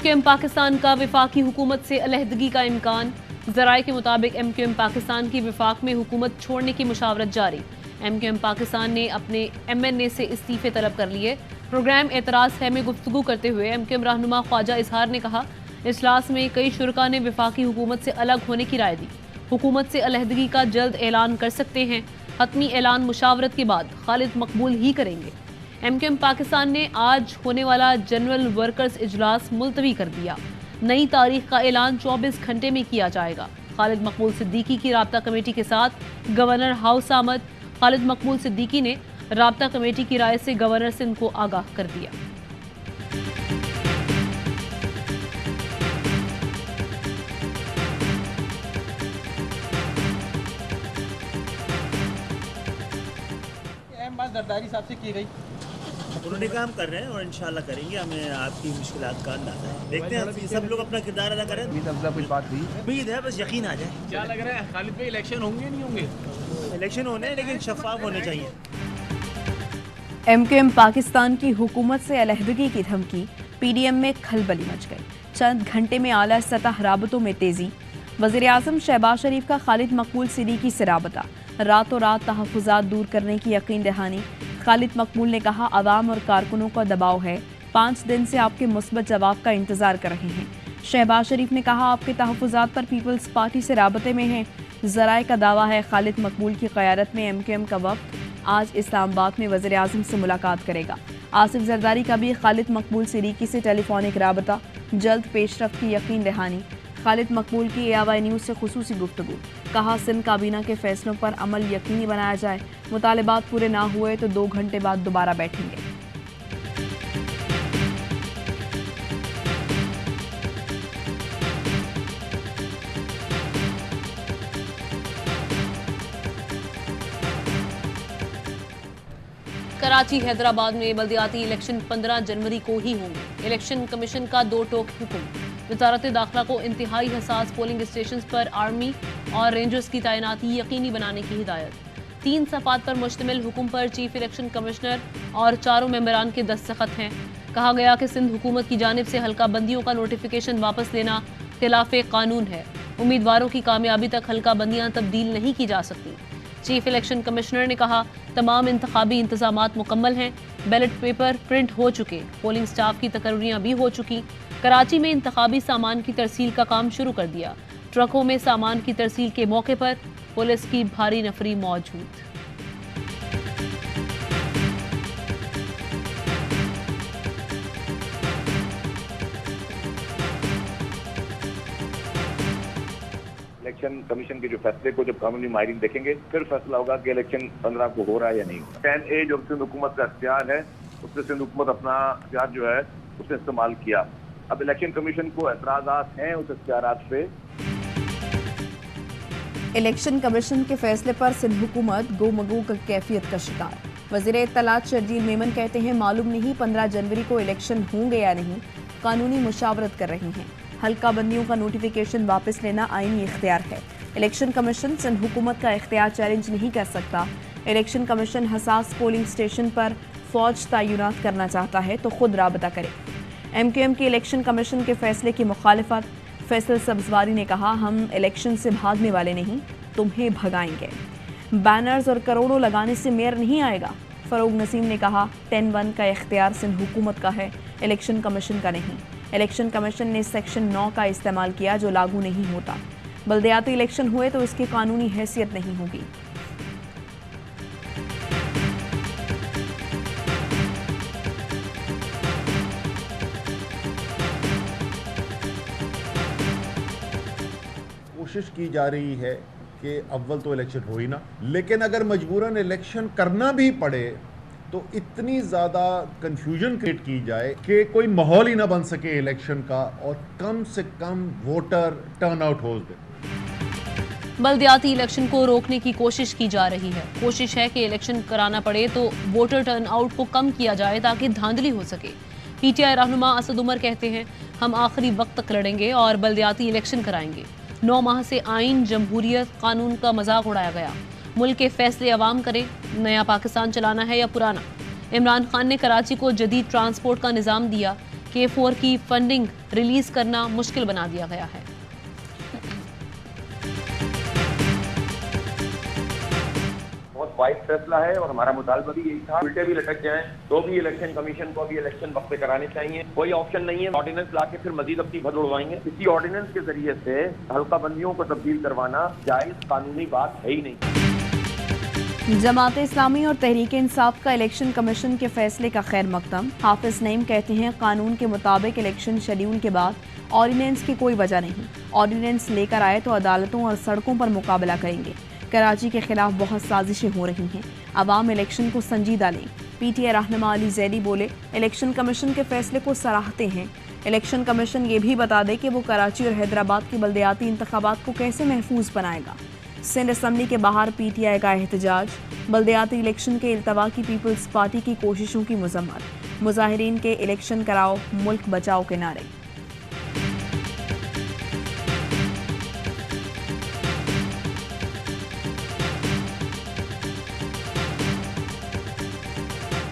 MQM Pakistan का वफाकी हुकूमत से अलहदगी का इम्कान। ज़राए के मुताबिक MQM पाकिस्तान की वफाक में हुकूमत छोड़ने की मुशावरत जारी। MQM पाकिस्तान ने अपने MNA से इस्तीफे तलब कर लिए। प्रोग्राम एतराज़ है में गुफ्तगू करते हुए MQM रहनुमा ख्वाजा इजहार ने कहा, इजलास में कई शुरका ने वफाकी हुकूमत से अलग होने की राय दी। हुकूमत से अलहदगी का जल्द ऐलान कर सकते हैं। हतमी ऐलान मुशावरत के बाद खालिद मकबूल ही करेंगे। MQM पाकिस्तान ने आज होने वाला जनरल वर्कर्स इजलास मुलतवी कर दिया। नई तारीख का ऐलान 24 घंटे में किया जाएगा। खालिद मकबूल सिद्दीकी की राब्ता कमेटी के साथ गवर्नर हाउस आमद। खालिद मकबूल सिद्दीकी ने राब्ता कमेटी की राय से गवर्नर सिंध को आगाह कर दिया। बात जरदारी साहब से की गई, उन्होंने काम कर रहे हैं और इंशाल्लाह करेंगे। हमें आपकी मुश्किलात का अंदाजा है। देखते हैं सब लोग अपना किरदार अदा करें। कुछ बात हुई, उम्मीद है, बस यकीन आ जाए। क्या लग रहा है खालिद भाई, इलेक्शन होंगे नहीं होंगे? इलेक्शन होने लेकिन शफाफ होने चाहिए। MQM पाकिस्तान की हुकूमत से अलहदगी की धमकी। PDM में खलबली मच गई। चंद घंटे में आला सतह राबतों में तेजी। वज़ीर आज़म शहबाज शरीफ का खालिद मकबूल सिद्दीकी से राबता। रातों रात तहफ़्फ़ुज़ात दूर करने की यकीन दहानी। खालिद मकबूल ने कहा, अवाम और कारकुनों का दबाव है, 5 दिन से आपके मुस्बत जवाब का इंतज़ार कर रहे हैं। शहबाज शरीफ ने कहा, आपके तहफ़्फ़ुज़ात पर पीपल्स पार्टी से राबते में हैं। ज़राए का दावा है, खालिद मकबूल की क़यादत में MQM का वफ़द आज इस्लामाबाद में वज़ीर आज़म से मुलाकात करेगा। आसिफ जरदारी का भी खालिद मकबूल सिद्दीकी से टेलीफोनिक राबता। जल्द पेशरफ्त की यकीन दहानी। खालिद मकबूल की AY न्यूज़ से खुसूसी गुफ्तगू। कहा, सिंध काबीना के फैसलों पर अमल यकीनी बनाया जाए। मुतालिबात पूरे ना हुए तो 2 घंटे बाद दोबारा बैठेंगे। कराची हैदराबाद में बल्दियाती इलेक्शन 15 जनवरी को ही होंगे। इलेक्शन कमीशन का 2 टोक हुक्म। वजारत दाखिला को इंतहाई हसास पोलिंग स्टेशन पर आर्मी और रेंजर्स की तैनाती यकीनी बनाने की हिदायत। 3 सफ़ात पर मुश्तमिल हुक्म पर चीफ इलेक्शन कमिश्नर और 4 मेंबरान के दस्तखत हैं। कहा गया कि सिंध हुकूमत की जानिब से हल्का बंदियों का नोटिफिकेशन वापस लेना खिलाफे कानून है। उम्मीदवारों की कामयाबी तक हल्का बंदियाँ तब्दील नहीं की जा सकती। चीफ इलेक्शन कमिश्नर ने कहा, तमाम इंतखाबी इंतजामात मुकम्मल हैं। बैलेट पेपर प्रिंट हो चुके। पोलिंग स्टाफ की तकर्रियाँ भी हो चुकी। कराची में इंतखाबी सामान की तरसील का काम शुरू कर दिया। ट्रकों में सामान की तरसील के मौके पर पुलिस की भारी नफरी मौजूद। इलेक्शन कमीशन के जो फैसले को जब कानूनी माहिरीन देखेंगे, फिर फैसला होगा कि इलेक्शन 15 को हो रहा है या नहीं। 10A जो सिंध हुकूमत का इख्तियार है, उससे सिंध हुकूमत अपना इख्तियार जो है उसने इस्तेमाल किया। अब इलेक्शन कमीशन को एतराज़ात हैं उस इख्तियारात पे। इलेक्शन कमीशन के फैसले पर सिंध हुकूमत गोमगो की कैफियत का शिकार। वज़ीर इत्तलात शर्जील मेमन कहते हैं, मालूम नहीं 15 जनवरी को इलेक्शन होंगे या नहीं। कानूनी मुशावरत कर रहे हैं। हल्का बंदियों का नोटिफिकेशन वापस लेना आईनी इख्तियार है। इलेक्शन कमीशन सिंध हुकूमत का इख्तियार चैलेंज नहीं कर सकता। इलेक्शन कमीशन हसास पोलिंग स्टेशन पर फौज तैनात करना चाहता है तो खुद राबता करे। MQM के इलेक्शन कमीशन के फैसले की मुखालिफत। फैसल सब्जवारी ने कहा, हम इलेक्शन से भागने वाले नहीं, तुम्हें भगाएंगे। बैनर्स और करोड़ों लगाने से मेयर नहीं आएगा। फरूक नसीम ने कहा, 10(1) का इख्तियार सिंध हुकूमत का है, इलेक्शन कमीशन का नहीं। इलेक्शन कमीशन ने सेक्शन 9 का इस्तेमाल किया जो लागू नहीं होता। बल्दियाती इलेक्शन हुए तो इसकी कानूनी हैसियत नहीं होगी। कोशिश की जा रही है कि अव्वल तो इलेक्शन हो ही ना, लेकिन अगर मजबूरन इलेक्शन करना भी पड़े तो इतनी ज़्यादा कंफ्यूजन क्रिएट की जाए कि कोई माहौल ही ना बन सके इलेक्शन का और कम से कम वोटर टर्नआउट हो जाए। बल्दियाती इलेक्शन को रोकने की कोशिश की जा रही है। कोशिश है कि इलेक्शन कराना पड़े तो वोटर टर्नआउट को कम किया जाए ताकि धांधली हो सके। PTI रहनुमा असद उमर कहते हैं, हम आखिरी वक्त तक लड़ेंगे और बल्दियाती इलेक्शन कराएंगे। 9 माह से आइन, जमहूरियत, कानून का मजाक उड़ाया गया। मुल्क के फैसले अवाम करें। नया पाकिस्तान चलाना है या पुराना। इमरान खान ने कराची को जदीद ट्रांसपोर्ट का निज़ाम दिया। K4 की फंडिंग रिलीज करना मुश्किल बना दिया गया है। बहुत वाइड फैसला है और हमारा मुतालबा भी यही था। उल्टे भी लटक जाएं तो भी इलेक्शन कमीशन को अभी इलेक्शन वक्त पे कराने चाहिए। कोई ऑप्शन नहीं है ऑर्डिनेंस लाके फिर मजीद अपनी भद उड़वाएंगे। इसी ऑर्डिनेंस के जरिए से हल्का बंदियों को तब्दील करवाना जायज कानूनी बात है ही नहीं। जमात इस्लामी और तहरीक इंसाफ का इलेक्शन कमीशन के फैसले का खैर मकदम। हाफिज नईम कहते हैं कानून के मुताबिक इलेक्शन शेड्यूल के बाद ऑर्डिनेंस की कोई वजह नहीं। ऑर्डिनेंस लेकर आए तो अदालतों और सड़कों पर मुकाबला करेंगे। कराची के खिलाफ बहुत साजिशें हो रही हैं। अवाम इलेक्शन को संजीदा लें। पीटीआई रहनुमा अली जैदी बोले इलेक्शन कमीशन के फैसले को सराहते हैं। इलेक्शन कमीशन ये भी बता दे कि वो कराची और हैदराबाद के बल्दियाती इंतखाबात को कैसे महफूज बनाएगा। सिंध असम्बली के बाहर पीटीआई का एहतजाज। बल्दियाती इलेक्शन के इल्तवा की पीपल्स पार्टी की कोशिशों की मजम्मत। मुजाहिरीन के इलेक्शन कराओ मुल्क बचाओ के नारे।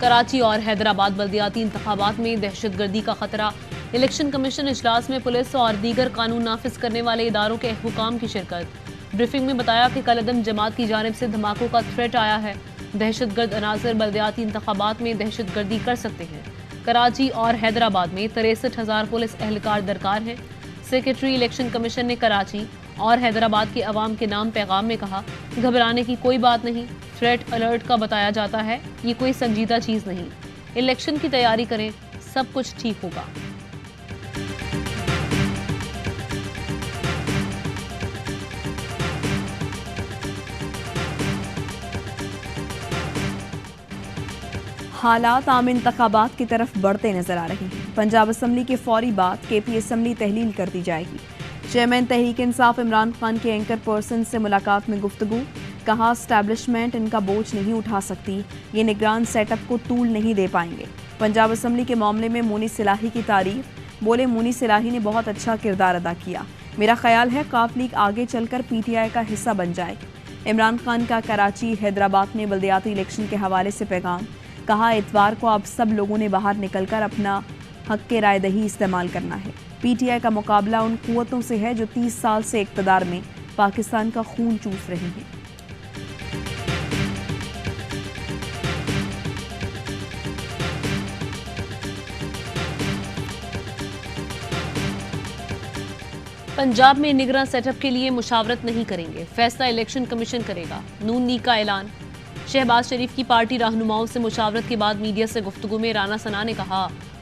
कराची और हैदराबाद बल्दियाती इंतखाबात में दहशतगर्दी का खतरा। इलेक्शन कमीशन इजलास में पुलिस और दीगर कानून नाफिज करने वाले इदारों के हुकाम की शिरकत। ब्रीफिंग में बताया कि कलअदम जमात की जानिब से धमाकों का थ्रेट आया है। दहशतगर्द अनासर बल्दियाती इंतखाबात में दहशतगर्दी कर सकते हैं। कराची और हैदराबाद में 63,000 पुलिस एहलकार दरकार हैं। सेक्रेटरी इलेक्शन कमीशन ने कराची और हैदराबाद के अवाम के नाम पैगाम में कहा, घबराने की कोई बात नहीं। थ्रेट अलर्ट का बताया जाता है, ये कोई संजीदा चीज़ नहीं। इलेक्शन की तैयारी करें, सब कुछ ठीक होगा। हालात आम इंतखाबात की तरफ बढ़ते नजर आ रहे हैं। पंजाब असम्बली के फौरी बाद केपी असम्बली तहलील कर दी जाएगी। चेयरमैन तहरीक इंसाफ इमरान खान के एंकर पर्सन से मुलाकात में गुफ्तगू। कहा एस्टैब्लिशमेंट इनका बोझ नहीं उठा सकती, ये निगरान सेटअप को तूल नहीं दे पाएंगे। पंजाब असम्बली के मामले में मुनी सिलाही की तारीफ। बोले मुनी सिलाही ने बहुत अच्छा किरदार अदा किया। मेरा ख्याल है काफ लीग आगे चलकर पीटीआई का हिस्सा बन जाएगी। इमरान खान का कराची हैदराबाद में बल्दियाती इलेक्शन के हवाले से पैगाम। कहा इतवार को आप सब लोगों ने बाहर निकलकर अपना हक के राय दही इस्तेमाल करना है। पीटीआई का मुकाबला उन कुव्वतों से है जो 30 साल से इक़्तिदार में पाकिस्तान का खून चूस रही हैं। पंजाब में निगरान सेटअप के लिए मुशावरत नहीं करेंगे, फैसला इलेक्शन कमीशन करेगा। नून लीग का ऐलान। शहबाज शरीफ की पार्टी रहनुमाओं से मुशावरत के बाद मीडिया से गुफ्तगू में राना सना ने कहा,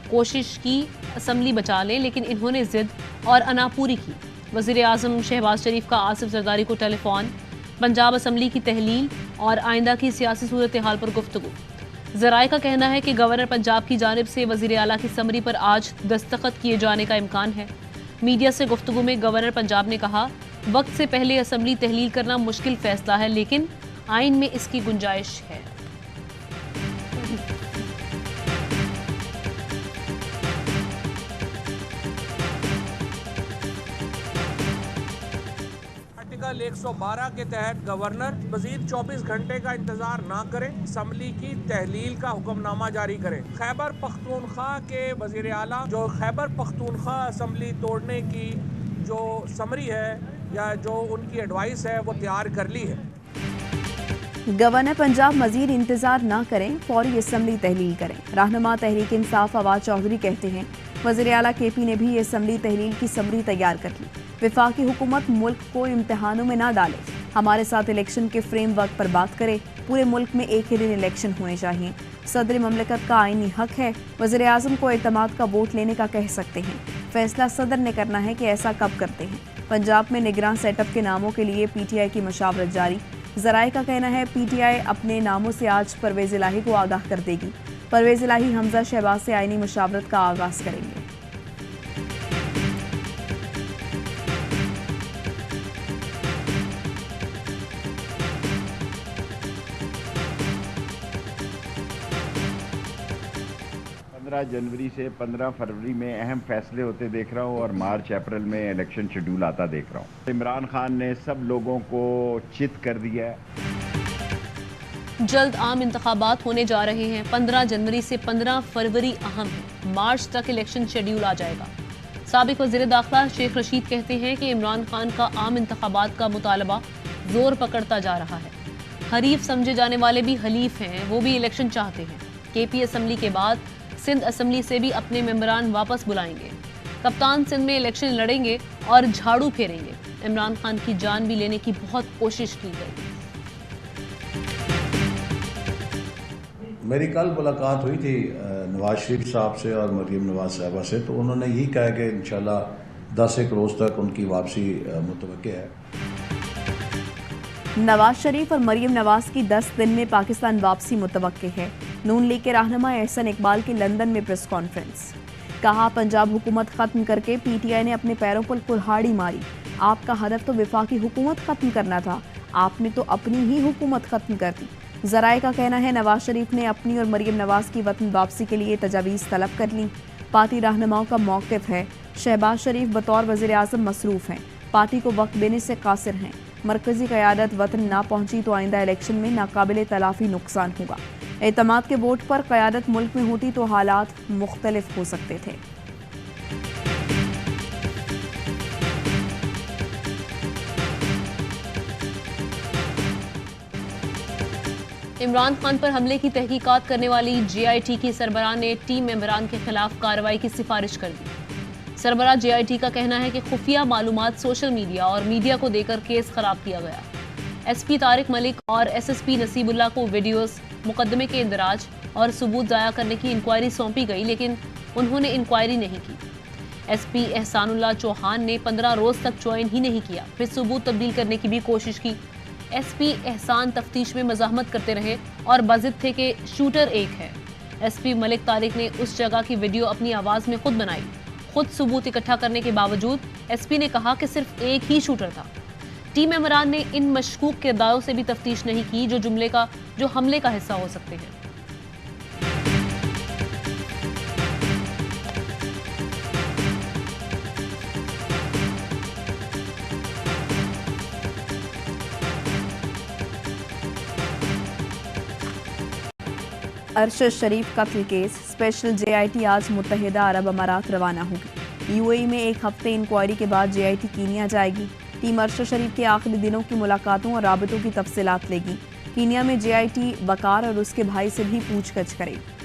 कोशिश की असम्बली बचा लें, लेकिन इन्होंने जिद और अना पूरी की। वज़ीर आज़म शहबाज शरीफ का आसिफ जरदारी को टेलीफोन। पंजाब असम्बली की तहलील और आइंदा की सियासी सूरत हाल पर गुफ्तगू। ज़राए का कहना है कि गवर्नर पंजाब की जानिब से वज़ीर आला की समरी पर आज दस्तखत किए जाने का इम्कान है। मीडिया से गुफ्तगू में गवर्नर पंजाब ने कहा, वक्त से पहले असम्बली तहलील करना मुश्किल फैसला है, लेकिन आइन में इसकी गुंजाइश है। आर्टिकल 112 के तहत गवर्नर मजीद 24 घंटे का इंतजार ना करें, असम्बली की तहलील का हुक्मनामा जारी करें। खैबर पख्तूनख्वा के वजीर आला जो खैबर पख्तूनख्वा असम्बली तोड़ने की जो समरी है या जो उनकी एडवाइस है वो तैयार कर ली है। गवर्नर पंजाब मजीद इंतजार ना करें, फौरी असम्बली तहलील करें। रहनुमा तहरीक इंसाफ फवाद चौधरी कहते हैं वज़ीर आला केपी ने भी असम्बली तहलील की समरी तैयार कर ली। वफाकी हुकूमत मुल्क को इम्तहानों में ना डाले, हमारे साथ इलेक्शन के फ्रेम वर्क पर बात करे। पूरे मुल्क में एक ही दिन इलेक्शन होने चाहिए। सदर ममलकत का आईनी हक है, वज़ीर आज़म को एतमाद का वोट लेने का कह सकते हैं। फैसला सदर ने करना है कि ऐसा कब करते हैं। पंजाब में निगरान सेटअप के नामों के लिए पीटीआई की मशावरत जारी। ज़राए का कहना है पीटीआई अपने नामों से आज परवेज़ इलाही को आगाह कर देगी। परवेज़ इलाही हमजा शहबाज से आईनी मशावरत का आगाज़ करेंगे। जनवरी से 15 फरवरी में अहम फैसले होते देख रहा हूँ और मार्च अप्रैल में इलेक्शन शेड्यूल आता देख रहा हूँ। इमरान खान ने सब लोगों को चित कर दिया है। जल्द आम इंतखाबात होने जा रहे हैं। 15 जनवरी से 15 फरवरी अहम है। मार्च तक इलेक्शन शेड्यूल आ जाएगा। साबिक वज़ीर दाखिला शेख रशीद कहते हैं कि इमरान खान का आम इंतखाबात का मुतालबा जोर पकड़ता जा रहा है। हरीफ समझे जाने वाले भी हलीफ हैं, वो भी इलेक्शन चाहते हैं। केपी असम्बली के बाद सिंध असम्बली से भी अपने मेंबरान वापस बुलाएंगे। कप्तान सिंध में इलेक्शन लड़ेंगे और झाड़ू फेरेंगे। इमरान खान की जान भी लेने की बहुत कोशिश की गई। मेरी कल मुलाकात हुई थी नवाज शरीफ साहब से और मरीम नवाज साहबा से, तो उन्होंने यही कहा कि इंशाल्लाह 10 रोज़ तक उनकी वापसी मुतवक्के है। नवाज शरीफ और मरीम नवाज की 10 दिन में पाकिस्तान वापसी मुतवक्के है। नून लीग के रहनुमा एहसन इकबाल की लंदन में प्रेस कॉन्फ्रेंस। कहा, पंजाब हुकूमत खत्म करके पीटीआई ने अपने पैरों पर कुल्हाड़ी मारी। आपका हदफ तो विफाकी हुकूमत खत्म करना था, आपने तो अपनी ही हुकूमत खत्म कर दी। ज़राए का कहना है नवाज शरीफ ने अपनी और मरीम नवाज की वतन वापसी के लिए तजावीज़ तलब कर ली। पार्टी रहनुमाओं का मौक़िफ़ है, शहबाज शरीफ बतौर वज़ीर आज़म मसरूफ़ हैं, पार्टी को वक्त देने से कासिर हैं। मरकज़ी क़यादत वतन ना पहुंची तो आइंदा इलेक्शन में नाकाबिले तलाफ़ी नुकसान होगा। एतमाद के वोट पर क़यादत मुल्क में होती तो हालात मुख्तलिफ हो सकते थे। इमरान खान पर हमले की तहकीकात करने वाली JIT की सरबराह ने टीम मेंबरान के खिलाफ कार्रवाई की सिफारिश कर दी। सरबराह JIT का कहना है कि खुफिया मालूमात सोशल मीडिया और मीडिया को देकर केस खराब किया गया। SP तारिक मलिक और SSP नसीबुल्लाह को वीडियोस, मुकदमे के इंदराज और सबूत ज़ाया करने की इंक्वायरी सौंपी गई, लेकिन उन्होंने इंक्वायरी नहीं की। SP एहसानुल्लाह चौहान ने 15 रोज़ तक ज्वाइन ही नहीं किया, फिर सबूत तब्दील करने की भी कोशिश की। SP एहसान तफ्तीश में मज़ाहमत करते रहे और बाज़िद थे कि शूटर एक है। SP मलिक तारिक ने उस जगह की वीडियो अपनी आवाज़ में खुद बनाई। खुद सबूत इकट्ठा करने के बावजूद SP ने कहा कि सिर्फ एक ही शूटर था। टीम इमरान ने इन मशकूक किरदारों से भी तफ्तीश नहीं की जो हमले का हिस्सा हो सकते हैं। अरशद शरीफ कत्ल केस स्पेशल JIT आज मुत्तहिदा अरब अमारात रवाना होगी। UAE में एक हफ्ते इंक्वायरी के बाद JIT कीनिया जाएगी। टीम अरशद शरीफ के आखिरी दिनों की मुलाकातों और राबतों की तफसीलात लेगी। कीनिया में JIT वकार और उसके भाई से भी पूछगछ करेगी।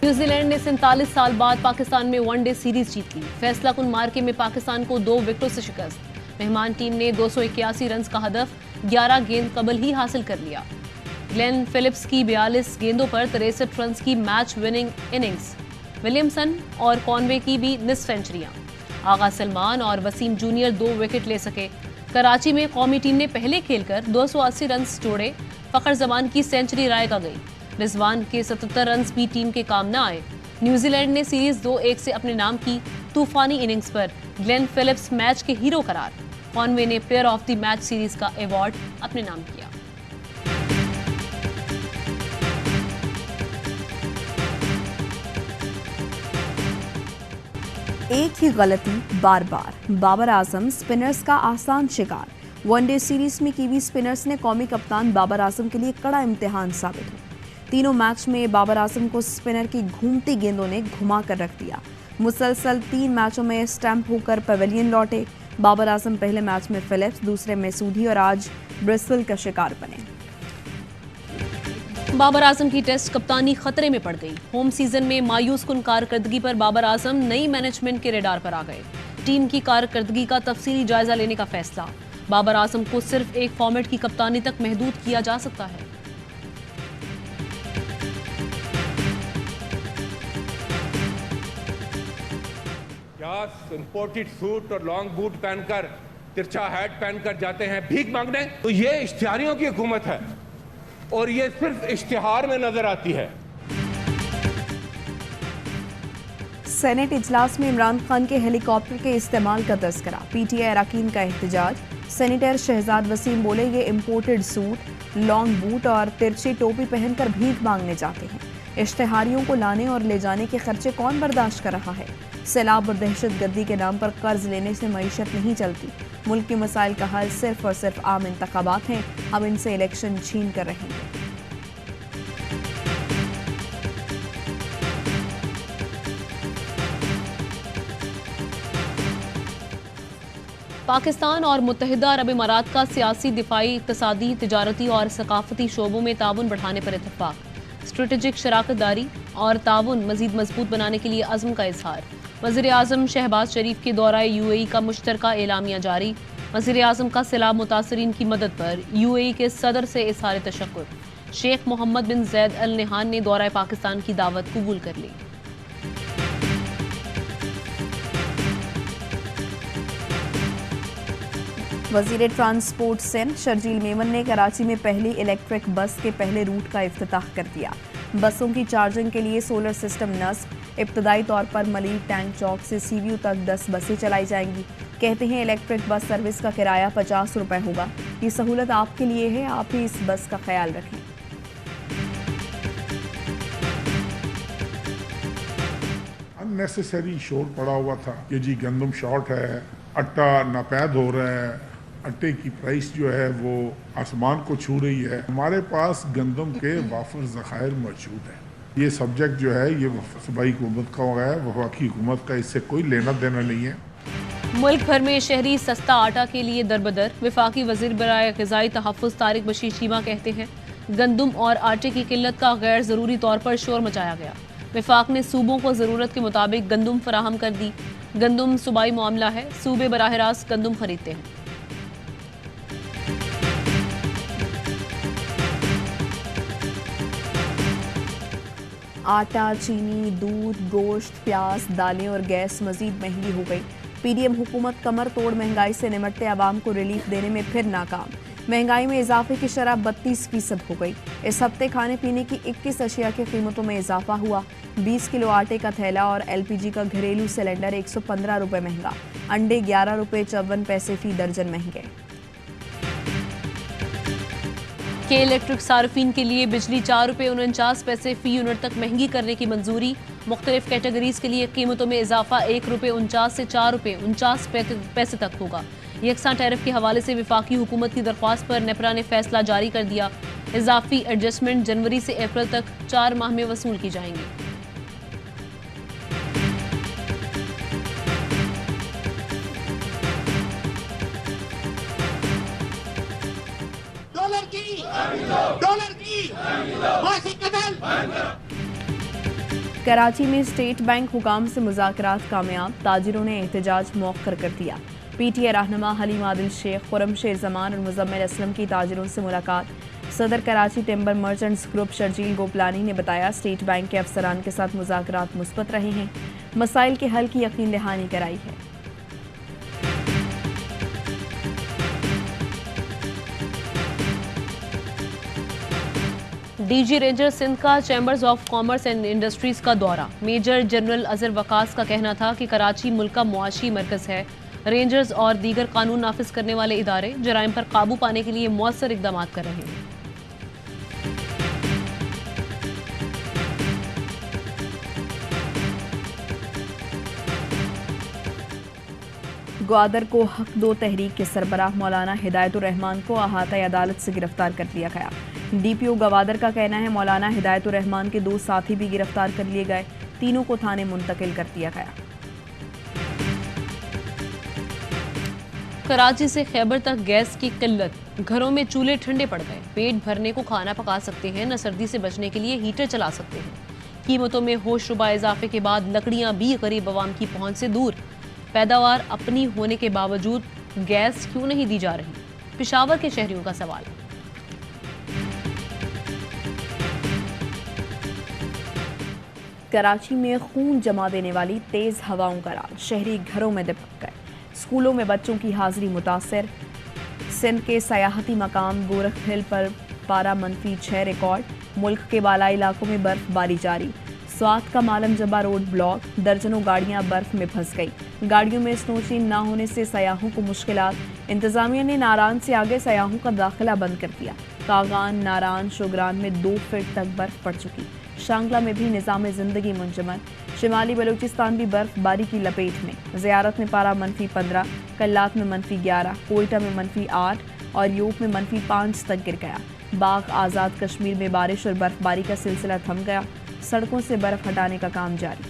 न्यूजीलैंड ने 47 साल बाद पाकिस्तान में वनडे सीरीज जीत ली। फैसला कुन मार्के में पाकिस्तान को 2 विकेटों से शिकस्त। मेहमान टीम ने 281 रन का हदफ 11 गेंद कबल ही हासिल कर लिया। ग्लेन फिलिप्स की 42 गेंदों पर 63 रन की मैच विनिंग इनिंग्स। विलियमसन और कॉनवे की भी निस्फ सेंचुरियां। आगा सलमान और वसीम जूनियर 2 विकेट ले सके। कराची में कौमी टीम ने पहले खेलकर 280 रन जोड़े। फखर जमान की सेंचुरी रायगा गई। रिजवान के 77 रन भी टीम के काम न आए। न्यूजीलैंड ने सीरीज 2-1 से अपने नाम की तूफानी इनिंग्स पर ग्लेन फिलिप्स मैच के हीरो करार। कॉनवे ने player of the match series का अवार्ड अपने नाम किया। एक ही गलती बार बार, बाबर आजम स्पिनर्स का आसान शिकार। वनडे सीरीज में कीवी स्पिनर्स ने कौमी कप्तान बाबर आजम के लिए कड़ा इम्तिहान साबित हुए। तीनों मैच में बाबर आजम को स्पिनर की घूमती गेंदों ने घुमा कर रख दिया। मुसलसल 3 मैचों में स्टैंप होकर पवेलियन लौटे। बाबर आजम पहले मैच में फिलिप्स, दूसरे में सूधी और आज ब्रिस्टल का शिकार बने। बाबर आजम की टेस्ट कप्तानी खतरे में पड़ गई। होम सीजन में मायूस कुन कारकर्दगी पर बाबर आजम नई मैनेजमेंट के रेडार पर आ गए। टीम की कारकर्दगी का तफसीली जायजा लेने का फैसला। बाबर आजम को सिर्फ एक फॉर्मेट की कप्तानी तक महदूद किया जा सकता है। इंपोर्टेड सूट और लॉन्ग बूट पहनकर, तिरछा हैट पहनकर जाते हैं भीख मांगने। तो ये इश्तिहारियों की हुकूमत है और ये सिर्फ इश्तिहार में नजर आती है। सेनेट इजलास में इमरान खान के हेलीकॉप्टर के इस्तेमाल का तज़किरा। PTI अरकान का एहतजाज। सेनेटर शहजाद वसीम बोले ये इम्पोर्टेड सूट, लॉन्ग बूट और तिरछी टोपी पहनकर भीख मांगने जाते हैं। इश्तेहारियों को लाने और ले जाने के खर्चे कौन बर्दाश्त कर रहा है? सैलाब और दहशतगर्दी के नाम पर कर्ज लेने से मईशत नहीं चलती। मुल्क के मसाइल का हल सिर्फ और सिर्फ आम इंतखाबात हैं। हम इनसे इलेक्शन छीन कर रहेंगे। पाकिस्तान और मुत्तहिदा अरब इमारात का सियासी, दिफाई, इक्तिसादी, तिजारती और सकाफती शोबों में ताउन बढ़ाने पर इत्तफाक। स्ट्रेटेजिक शराकतदारी और ताउन मजीद मजबूत बनाने के लिए अज़्म का इजहार। वज़ीर आज़म शहबाज शरीफ के दौरा UAE का मुश्तरका एलामिया जारी। वज़ीर आज़म का सैलाब मुतासरीन की मदद पर UAE के सदर से इजहार तशक्कुर। शेख मोहम्मद बिन जैद अल नहान ने दौरा पाकिस्तान की दावत कबूल कर ली। वज़ीर ट्रांसपोर्ट सिंध शर्जील मेमन ने कराची में पहली इलेक्ट्रिक बस के पहले रूट का इफ्तिताह कर दिया। बसों की चार्जिंग के लिए सोलर सिस्टम नस्ब। इब्तदाई तौर पर मलीक टैंक चौक से CVU तक 10 बसें चलाई जाएंगी। कहते हैं इलेक्ट्रिक बस सर्विस का किराया 50 रुपए होगा। ये सहूलत आपके लिए है, आप ही इस बस का ख्याल रखें। अननेसेसरी शोर पड़ा हुआ था कि जी गंदम शॉर्ट है, आटा नापैद हो रहा है, आटे की प्राइस जो है वो आसमान को छू रही है। हमारे पास गंदम के वाफर ज़खायर मौजूद हैं। ये सब्जेक्ट जो है ये सूबाई हुकूमत का है, वफाकी हुकूमत का इससे कोई लेना देना नहीं है। मुल्क भर में शहरी सस्ता आटा के लिए दरबदर। वफाकी वज़ीर बराए ग़िज़ाई तहफ़्फ़ुज़ तारिक बशीर चीमा कहते हैं गंदम और आटे की किल्लत का गैर ज़रूरी तौर पर शोर मचाया गया। वफाक ने सूबों को ज़रूरत के मुताबिक गंदम फराहम कर दी। गंदम सूबाई मामला है, सूबे बराह रास्त गंदम खरीदते हैं। आटा, चीनी, दूध, गोश्त, प्याज, दालें और गैस मजीद महंगी हो गई। PDM हुकूमत कमर तोड़ महंगाई से निमटते आवाम को रिलीफ देने में फिर नाकाम। महंगाई में इजाफे की शरह 32% हो गई। इस हफ्ते खाने पीने की 21 अशिया की कीमतों में इजाफा हुआ। 20 किलो आटे का थैला और LPG का घरेलू सिलेंडर 115 रुपये महंगा। अंडे 11 रुपये 54 पैसे फी दर्जन महंगे। के इलेक्ट्रिक सार्फिन के लिए बिजली 4 रुपये 49 पैसे फी यूनिट तक महंगी करने की मंजूरी। मुख्तलिफ कैटेगरीज के लिए कीमतों में इजाफा 1 रुपये 49 से 4 रुपये 49 पैसे तक होगा। यकसा टैरिफ के हवाले से वफाकी हुकूमत की दरख्वास्त पर नेपरा ने फैसला जारी कर दिया। इजाफी एडजस्टमेंट जनवरी से अप्रैल तक 4 माह में वसूल की जाएंगी। कराची में स्टेट बैंक हुकाम से मुज़ाकरात कामयाब। ताजिरों ने एहतजाज मौखर कर दिया। PTA रहनुमा हलीम आदिल शेख, खुरमशेर जमान और मुजम्मिल असलम की ताजिरों से मुलाकात। सदर Karachi timber merchants group Sharjeel Gopalani ने बताया स्टेट बैंक के अफसरान के साथ मुज़ाकरात मुस्बत रहे हैं। मसाइल के हल की यकीन दहानी कराई है। DG रेंजर सिंध का chambers of commerce and industries का दौरा। मेजर जनरल अजहर वकास का कहना था कि कराची मुल्क का मुआशी मरकज है। रेंजर्स और दीगर कानून नाफिज करने वाले इदारे जराइम पर काबू पाने के लिए मौसर इकदाम कर रहे हैं। ग्वादर को हक दो तहरीक के सरबराह मौलाना हिदायतुर रहमान को अहाता अदालत से गिरफ्तार कर लिया गया। DPO गवादर का कहना है मौलाना हिदायतुर रहमान के 2 साथी भी गिरफ्तार कर लिए गए। तीनों को थाने मुंतकिल कर दिया गया। कराची से खैबर तक गैस की किल्लत। घरों में चूल्हे ठंडे पड़ गए। पेट भरने को खाना पका सकते हैं, न सर्दी से बचने के लिए हीटर चला सकते हैं। कीमतों में होशरुबा इजाफे के बाद लकड़ियां भी गरीब आवाम की पहुंच से दूर। पैदावार अपनी होने के बावजूद गैस क्यों नहीं दी जा रही? पेशावर के शहरियों का सवाल। कराची में खून जमा देने वाली तेज हवाओं का राज। शहरी घरों में दबक गए। स्कूलों में बच्चों की हाजिरी मुतासर। सिंध के सयाहती मकाम गोरख हिल पर पारा -6 रिकॉर्ड। मुल्क के बालाई इलाकों में बर्फबारी जारी। स्वात का मालम जबा रोड ब्लॉक। दर्जनों गाड़ियां बर्फ में फंस गई। गाड़ियों में स्नोचीन न होने से सयाहों को मुश्किलात। इंतजामिया ने नारान से आगे सयाहों का दाखिला बंद कर दिया। कागान, नारान, शोगरान में 2 फीट तक बर्फ पड़ चुकी। शांगला में भी निज़ाम ज़िंदगी मुंजमद। शिमाली बलूचिस्तान भी बर्फबारी की लपेट में। ज़ियारत में पारा -15, कल्लात में -11, कोयटा में -8 और यूप में -5 तक गिर गया। बाग आज़ाद कश्मीर में बारिश और बर्फबारी का सिलसिला थम गया। सड़कों से बर्फ हटाने का काम जारी।